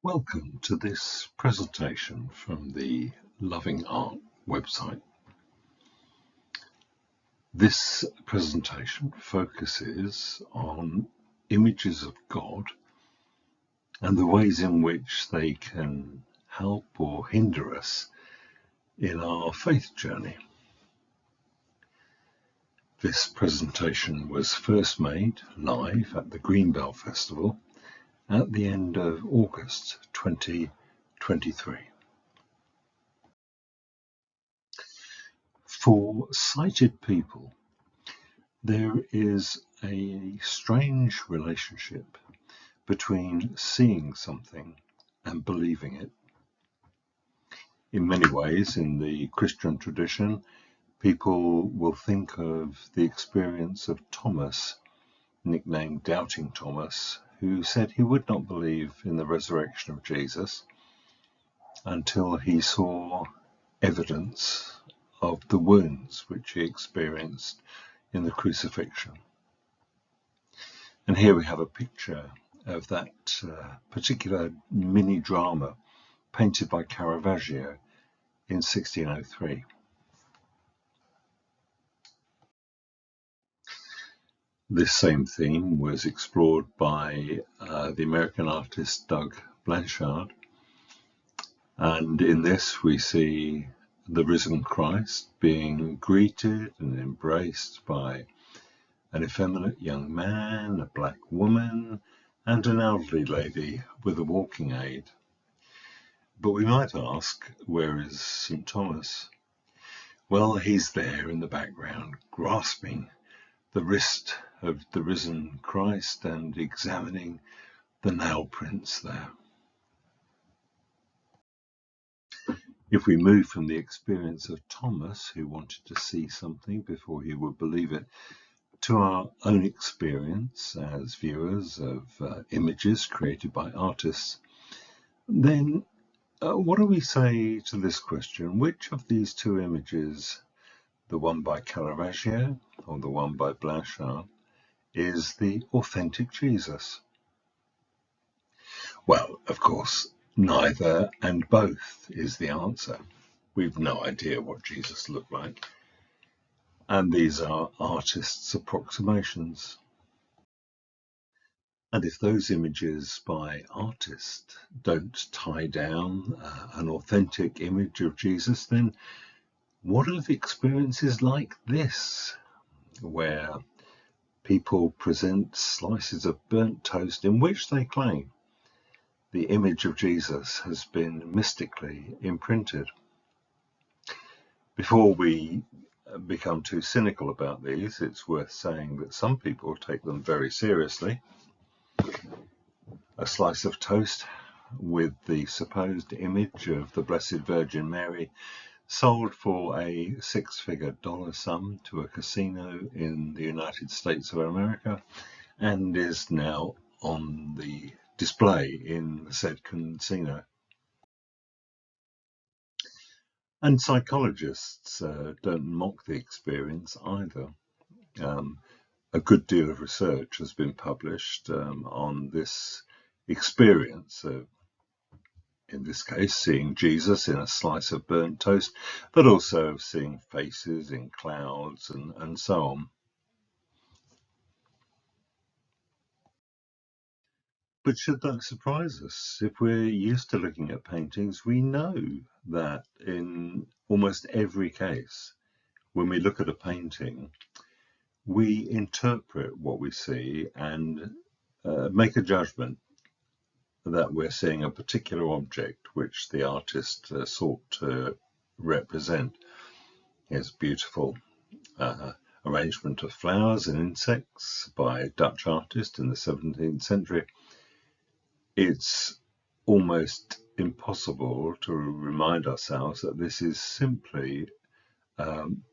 Welcome to this presentation from the Loving Art website. This presentation focuses on images of God and the ways in which they can help or hinder us in our faith journey. This presentation was first made live at the Greenbelt Festival at the end of August 2023. For sighted people, there is a strange relationship between seeing something and believing it. In many ways, in the Christian tradition, people will think of the experience of Thomas, nicknamed Doubting Thomas, who said he would not believe in the resurrection of Jesus until he saw evidence of the wounds which he experienced in the crucifixion. And here we have a picture of that particular mini drama painted by Caravaggio in 1603. This same theme was explored by the American artist Doug Blanchard, and in this we see the risen Christ being greeted and embraced by an effeminate young man, a black woman, and an elderly lady with a walking aid. But we might ask, where is St. Thomas? Well, he's there in the background, grasping the wrist of the risen Christ and examining the nail prints there. If we move from the experience of Thomas, who wanted to see something before he would believe it, to our own experience as viewers of images created by artists, then what do we say to this question? Which of these two images, the one by Caravaggio or the one by Blanchard, is the authentic Jesus? Well, of course, neither and both is the answer. We've no idea what Jesus looked like. And these are artists' approximations. And if those images by artists don't tie down an authentic image of Jesus, then what are the experiences like this, where people present slices of burnt toast in which they claim the image of Jesus has been mystically imprinted? Before we become too cynical about these, it's worth saying that some people take them very seriously. A slice of toast with the supposed image of the Blessed Virgin Mary sold for a six-figure dollar sum to a casino in the United States of America and is now on the display in the said casino. And psychologists don't mock the experience either. A good deal of research has been published on this experience of, in this case, seeing Jesus in a slice of burnt toast, but also of seeing faces in clouds and so on. But should that surprise us? If we're used to looking at paintings, we know that in almost every case, when we look at a painting, we interpret what we see and make a judgment that we're seeing a particular object which the artist sought to represent. Here's a beautiful arrangement of flowers and insects by a Dutch artist in the 17th century. It's almost impossible to remind ourselves that this is simply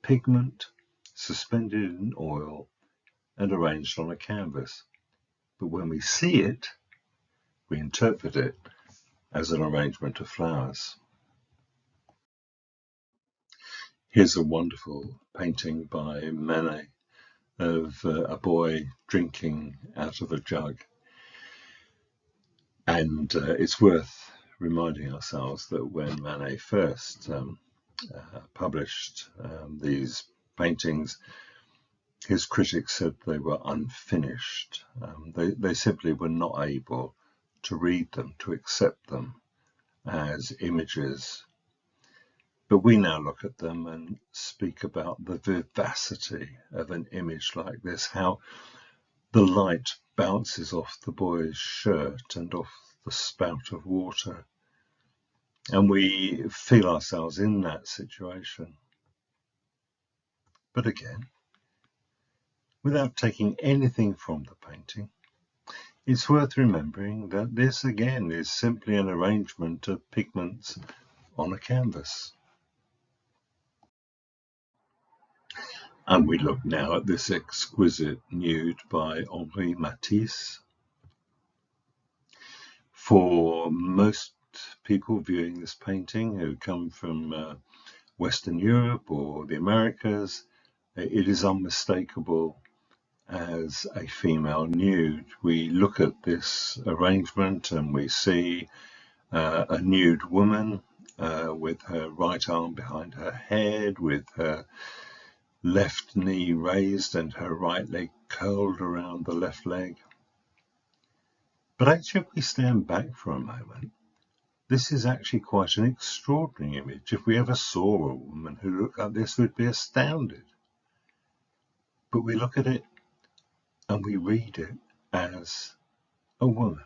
pigment suspended in oil and arranged on a canvas. But when we see it, we interpret it as an arrangement of flowers. Here's a wonderful painting by Manet of a boy drinking out of a jug. And it's worth reminding ourselves that when Manet first published these paintings, his critics said they were unfinished. They simply were not able to read them, to accept them as images. But we now look at them and speak about the vivacity of an image like this, how the light bounces off the boy's shirt and off the spout of water. And we feel ourselves in that situation. But again, without taking anything from the painting, it's worth remembering that this again is simply an arrangement of pigments on a canvas. And we look now at this exquisite nude by Henri Matisse. For most people viewing this painting who come from Western Europe or the Americas, it is unmistakable as a female nude. We look at this arrangement and we see a nude woman with her right arm behind her head, with her left knee raised and her right leg curled around the left leg. But actually, if we stand back for a moment, this is actually quite an extraordinary image. If we ever saw a woman who looked like this, we'd be astounded. But we look at it and we read it as a woman.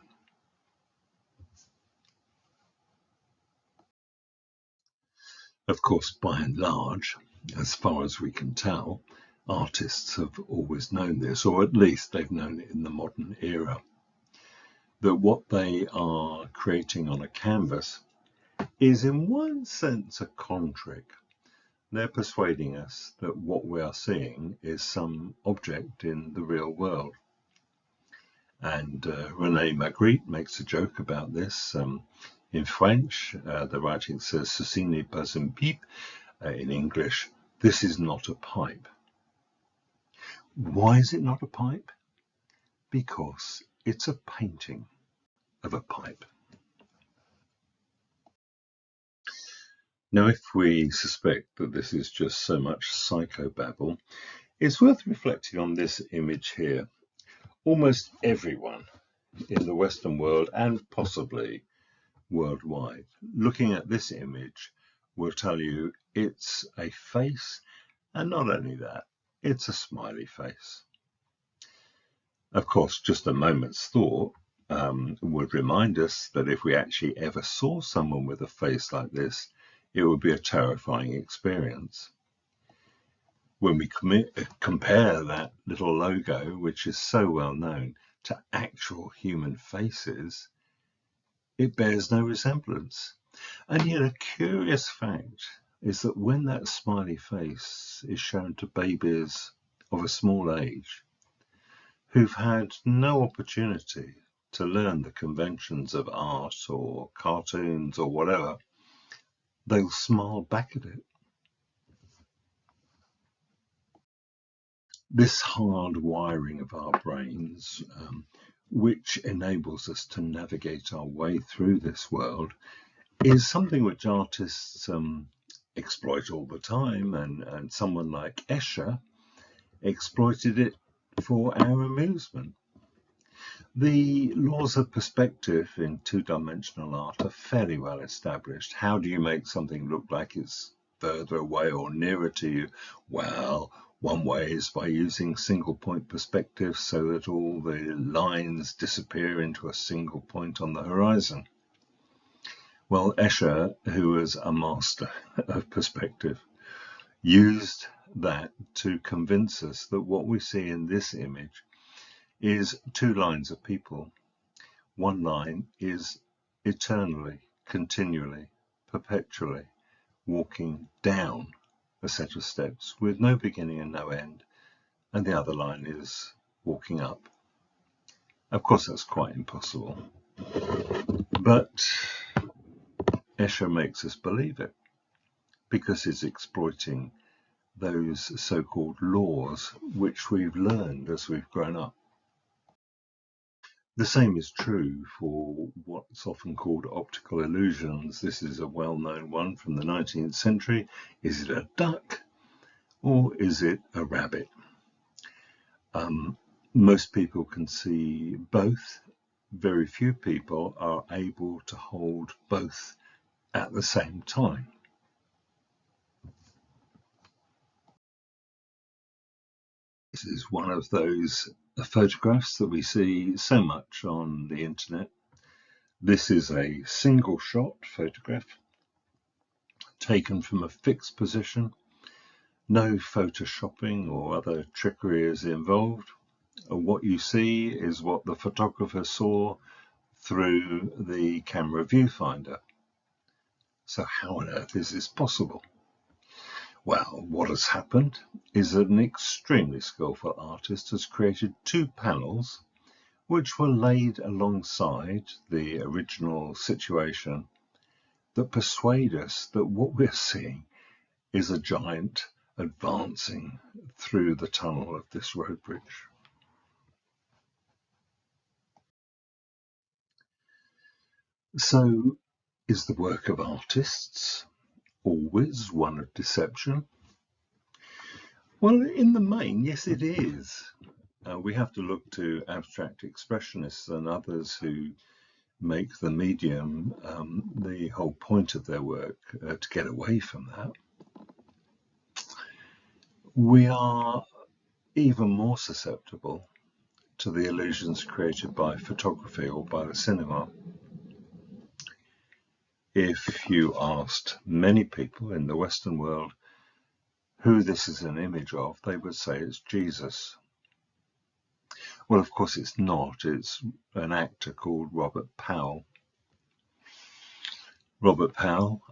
Of course, by and large, as far as we can tell, artists have always known this, or at least they've known it in the modern era, that what they are creating on a canvas is in one sense a con trick. They're persuading us that what we are seeing is some object in the real world. And René Magritte makes a joke about this. In French, the writing says, "Ceci n'est pas une pipe." In English, this is not a pipe. Why is it not a pipe? Because it's a painting of a pipe. Now, if we suspect that this is just so much psychobabble, it's worth reflecting on this image here. Almost everyone in the Western world, and possibly worldwide, looking at this image will tell you it's a face, and not only that, it's a smiley face. Of course, just a moment's thought would remind us that if we actually ever saw someone with a face like this, it would be a terrifying experience. When we compare that little logo, which is so well known, to actual human faces, it bears no resemblance. And yet a curious fact is that when that smiley face is shown to babies of a small age, who've had no opportunity to learn the conventions of art or cartoons or whatever, they'll smile back at it. This hard wiring of our brains, which enables us to navigate our way through this world, is something which artists exploit all the time, and someone like Escher exploited it for our amusement. The laws of perspective in two-dimensional art are fairly well established. How do you make something look like it's further away or nearer to you? Well, one way is by using single point perspective so that all the lines disappear into a single point on the horizon. Well, Escher, who was a master of perspective, used that to convince us that what we see in this image is two lines of people. One line is eternally, continually, perpetually walking down a set of steps with no beginning and no end, and the other line is walking up. Of course, that's quite impossible, but Escher makes us believe it because he's exploiting those so-called laws which we've learned as we've grown up. The same is true for what's often called optical illusions. This is a well-known one from the 19th century. Is it a duck or is it a rabbit? Most people can see both. Very few people are able to hold both at the same time. This is one of those photographs that we see so much on the internet. This is a single shot photograph taken from a fixed position. No photoshopping or other trickery is involved. What you see is what the photographer saw through the camera viewfinder. So how on earth is this possible? Well, what has happened is that an extremely skillful artist has created two panels which were laid alongside the original situation that persuade us that what we're seeing is a giant advancing through the tunnel of this road bridge. So, is the work of artists always one of deception? Well, in the main, yes, it is. We have to look to abstract expressionists and others who make the medium the whole point of their work to get away from that. We are even more susceptible to the illusions created by photography or by the cinema. If you asked many people in the Western world who this is an image of, they would say it's Jesus. Well, of course it's not. It's an actor called Robert Powell. Robert Powell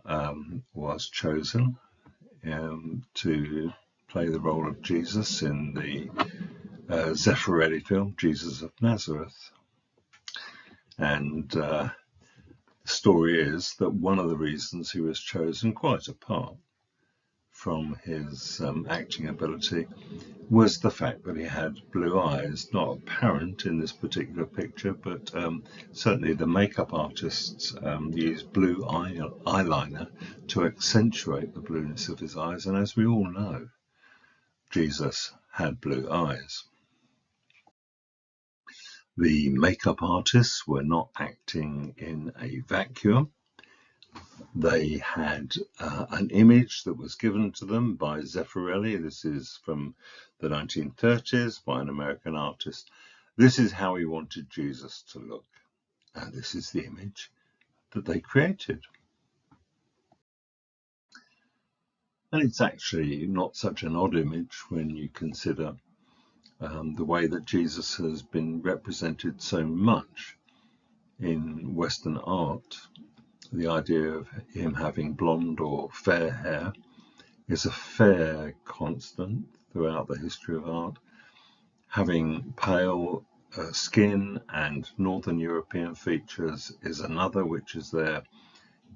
was chosen to play the role of Jesus in the Zeffirelli film, Jesus of Nazareth. And the story is that one of the reasons he was chosen, quite apart from his acting ability, was the fact that he had blue eyes, not apparent in this particular picture, but certainly the makeup artists used blue eyeliner to accentuate the blueness of his eyes. And as we all know, Jesus had blue eyes. The makeup artists were not acting in a vacuum. They had an image that was given to them by Zeffirelli. This is from the 1930s by an American artist. This is how he wanted Jesus to look. And this is the image that they created. And it's actually not such an odd image when you consider the way that Jesus has been represented so much in Western art. The idea of him having blonde or fair hair is a fair constant throughout the history of art. Having pale skin and Northern European features is another, which is there,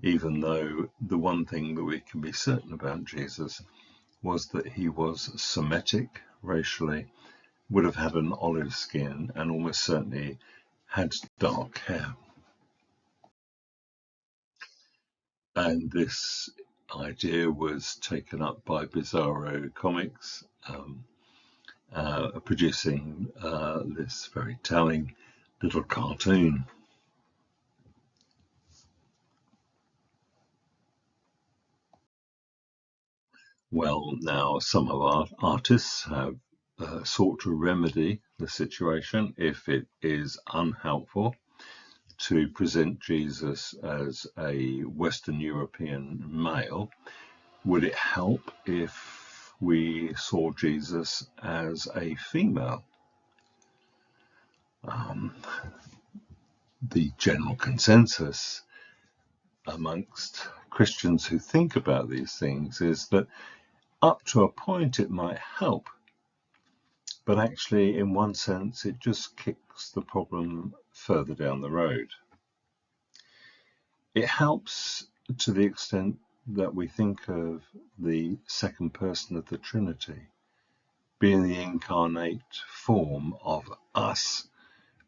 even though the one thing that we can be certain about Jesus was that he was Semitic racially, would have had an olive skin, and almost certainly had dark hair. And this idea was taken up by Bizarro Comics, producing this very telling little cartoon. Well, now some of our artists have sought to remedy the situation if it is unhelpful to present Jesus as a Western European male. Would it help if we saw Jesus as a female? The general consensus amongst Christians who think about these things is that up to a point it might help, but actually in one sense it just kicks the problem further down the road. It helps to the extent that we think of the second person of the Trinity being the incarnate form of us,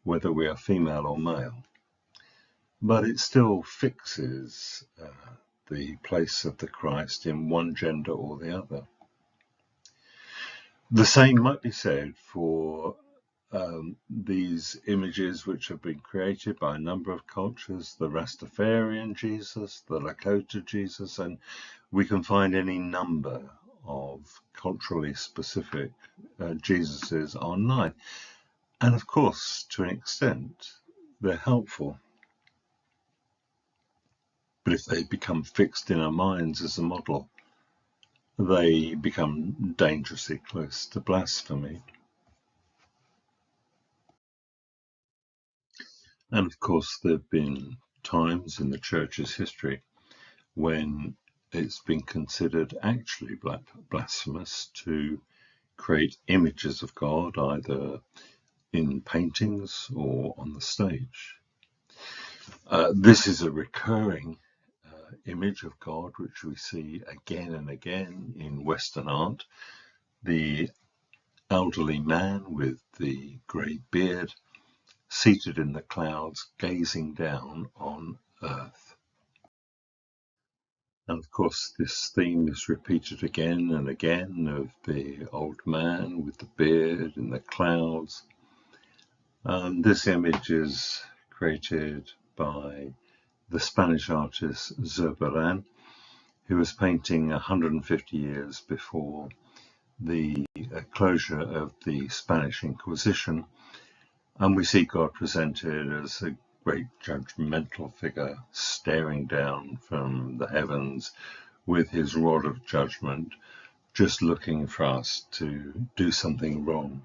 whether we are female or male. But it still fixes the place of the Christ in one gender or the other. The same might be said for these images which have been created by a number of cultures, the Rastafarian Jesus, the Lakota Jesus, and we can find any number of culturally specific Jesuses online. And of course, to an extent, they're helpful. But if they become fixed in our minds as a model, they become dangerously close to blasphemy. And of course, there have been times in the church's history when it's been considered actually blasphemous to create images of God, either in paintings or on the stage. This is a recurring image of God, which we see again and again in Western art. The elderly man with the grey beard, seated in the clouds, gazing down on earth. And of course, this theme is repeated again and again of the old man with the beard in the clouds. This image is created by the Spanish artist Zurbarán, who was painting 150 years before the closure of the Spanish Inquisition. And we see God presented as a great judgmental figure staring down from the heavens with his rod of judgment, just looking for us to do something wrong.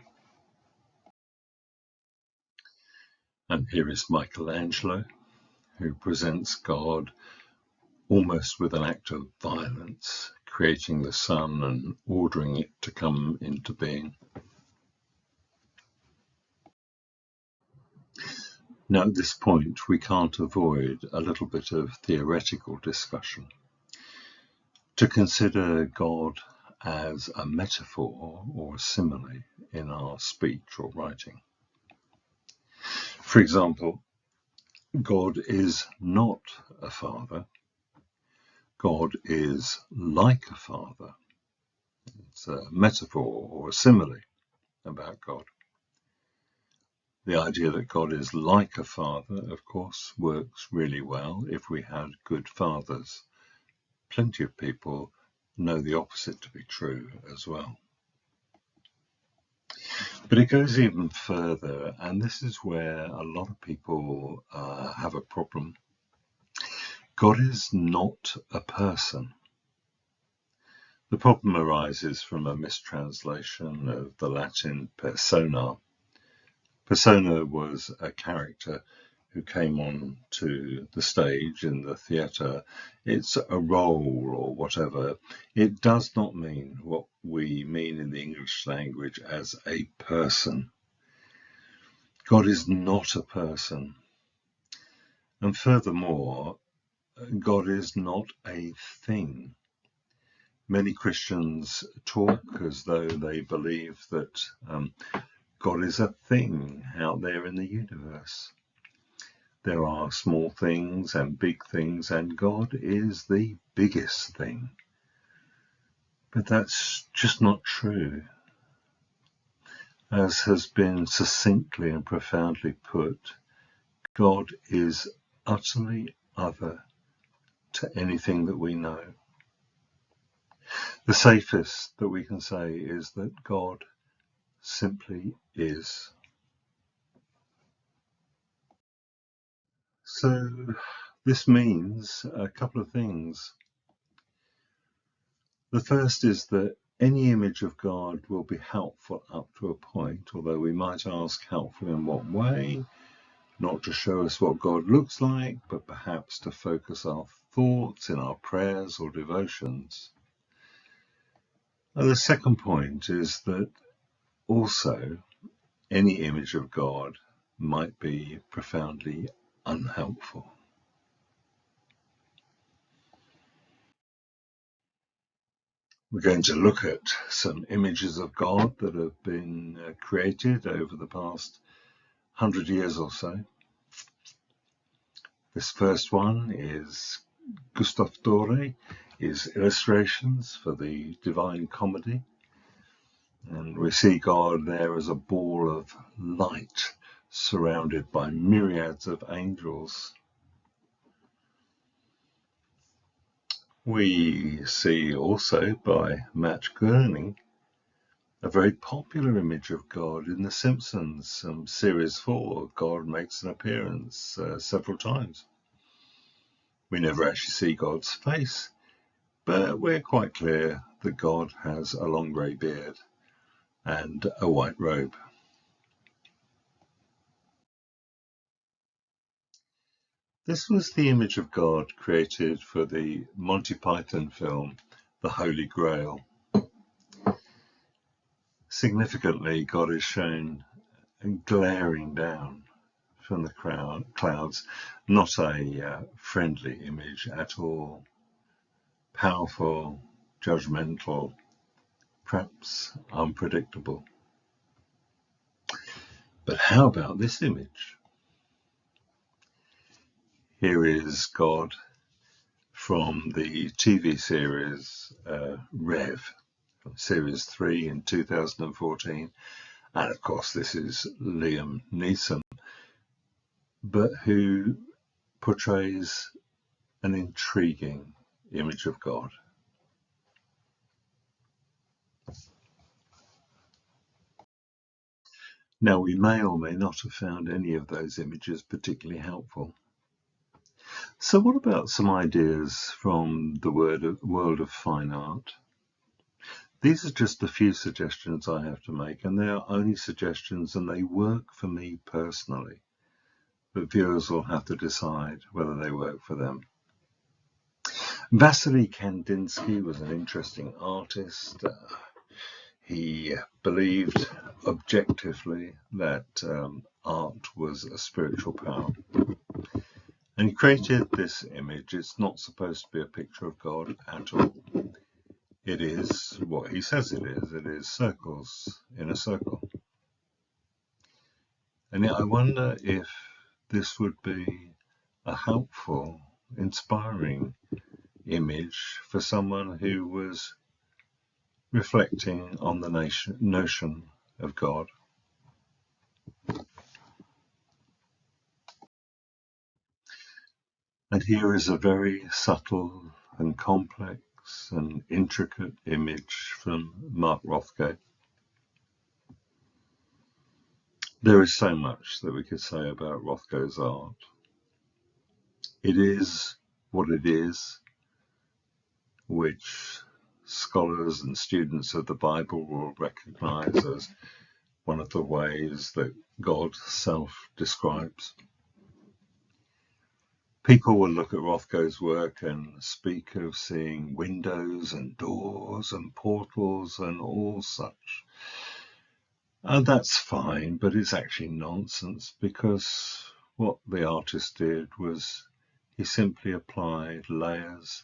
And here is Michelangelo, who presents God almost with an act of violence, creating the sun and ordering it to come into being. Now, at this point, we can't avoid a little bit of theoretical discussion. To consider God as a metaphor or a simile in our speech or writing. For example, God is not a father. God is like a father. It's a metaphor or a simile about God. The idea that God is like a father, of course, works really well if we had good fathers. Plenty of people know the opposite to be true as well. But it goes even further, and this is where a lot of people have a problem. God is not a person. The problem arises from a mistranslation of the Latin persona. Persona was a character who came on to the stage in the theatre. It's a role or whatever. It does not mean what we mean in the English language as a person. God is not a person. And furthermore, God is not a thing. Many Christians talk as though they believe that God is a thing out there in the universe. There are small things and big things, and God is the biggest thing. But that's just not true. As has been succinctly and profoundly put, God is utterly other to anything that we know. The safest that we can say is that God simply is. So this means a couple of things. The first is that any image of God will be helpful up to a point, although we might ask helpful in what way, not to show us what God looks like, but perhaps to focus our thoughts in our prayers or devotions. And the second point is that also any image of God might be profoundly unhelpful. We're going to look at some images of God that have been created over the past 100 years or so. This first one is Gustav Doré, is illustrations for the Divine Comedy. And we see God there as a ball of light surrounded by myriads of angels. We see also by Matt Groening a very popular image of God in The Simpsons, Series 4. God makes an appearance several times. We never actually see God's face, but we're quite clear that God has a long grey beard and a white robe. This was the image of God created for the Monty Python film, The Holy Grail. Significantly, God is shown glaring down from the clouds, not a friendly image at all. Powerful, judgmental, perhaps unpredictable. But how about this image? Here is God from the TV series Rev, Series 3 in 2014. And of course, this is Liam Neeson, but who portrays an intriguing image of God. Now, we may or may not have found any of those images particularly helpful. So what about some ideas from the world of fine art? These are just a few suggestions I have to make, and they are only suggestions and they work for me personally. But viewers will have to decide whether they work for them. Vasily Kandinsky was an interesting artist. He believed objectively that art was a spiritual power. And he created this image. It's not supposed to be a picture of God at all. It is what he says it is. It is circles in a circle. And yet I wonder if this would be a helpful, inspiring image for someone who was reflecting on the notion of God. And here is a very subtle and complex and intricate image from Mark Rothko. There is so much that we could say about Rothko's art. It is what it is, which scholars and students of the Bible will recognize as one of the ways that God self-describes. People will look at Rothko's work and speak of seeing windows and doors and portals and all such. And that's fine, but it's actually nonsense, because what the artist did was he simply applied layers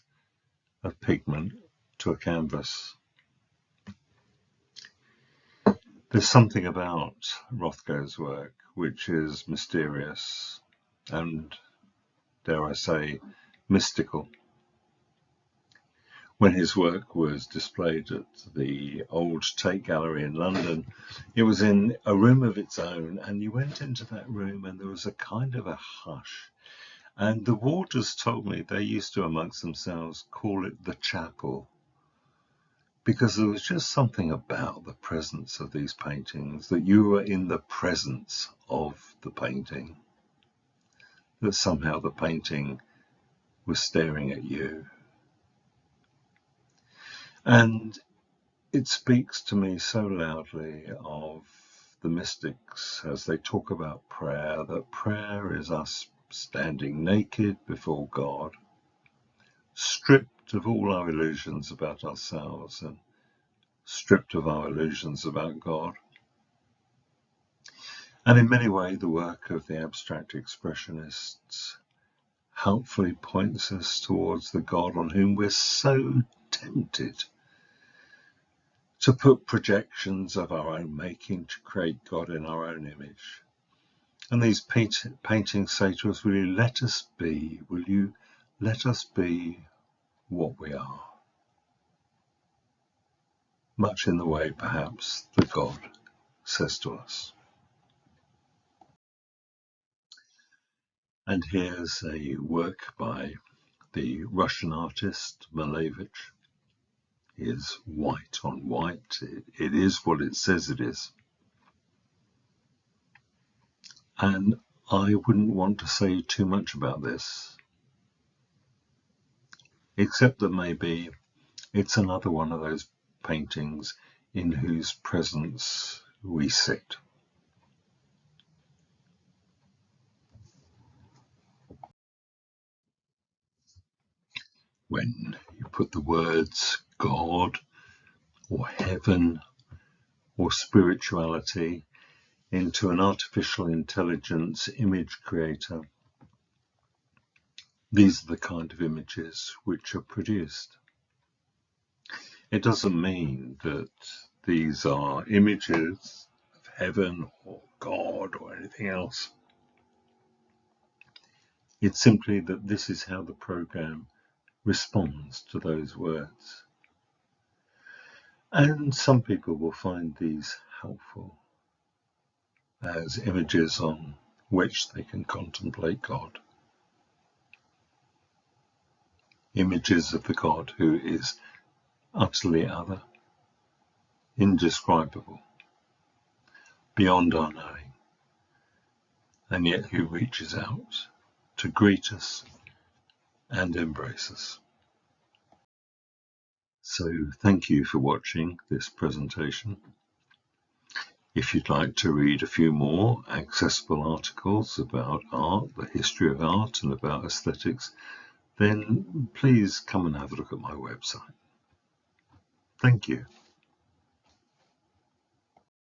of pigment to a canvas. There's something about Rothko's work which is mysterious and, dare I say, mystical. When his work was displayed at the Old Tate Gallery in London, it was in a room of its own, and you went into that room and there was a kind of a hush. And the warders told me they used to amongst themselves call it the chapel, because there was just something about the presence of these paintings, that you were in the presence of the painting, that somehow the painting was staring at you. And it speaks to me so loudly of the mystics as they talk about prayer, that prayer is us standing naked before God, stripped of all our illusions about ourselves and stripped of our illusions about God. And in many ways, the work of the abstract expressionists helpfully points us towards the God on whom we're so tempted to put projections of our own making to create God in our own image. And these paintings say to us, will you let us be what we are? Much in the way, perhaps, that God says to us. And here's a work by the Russian artist Malevich. It is white on white. It is what it says it is. And I wouldn't want to say too much about this, except that maybe it's another one of those paintings in whose presence we sit. When you put the words God or heaven or spirituality into an artificial intelligence image creator, these are the kind of images which are produced. It doesn't mean that these are images of heaven or God or anything else. It's simply that this is how the program responds to those words. And some people will find these helpful as images on which they can contemplate God. Images of the God who is utterly other, indescribable, beyond our knowing, and yet who reaches out to greet us and embrace us. So thank you for watching this presentation. If you'd like to read a few more accessible articles about art, the history of art, and about aesthetics, then please come and have a look at my website. Thank you.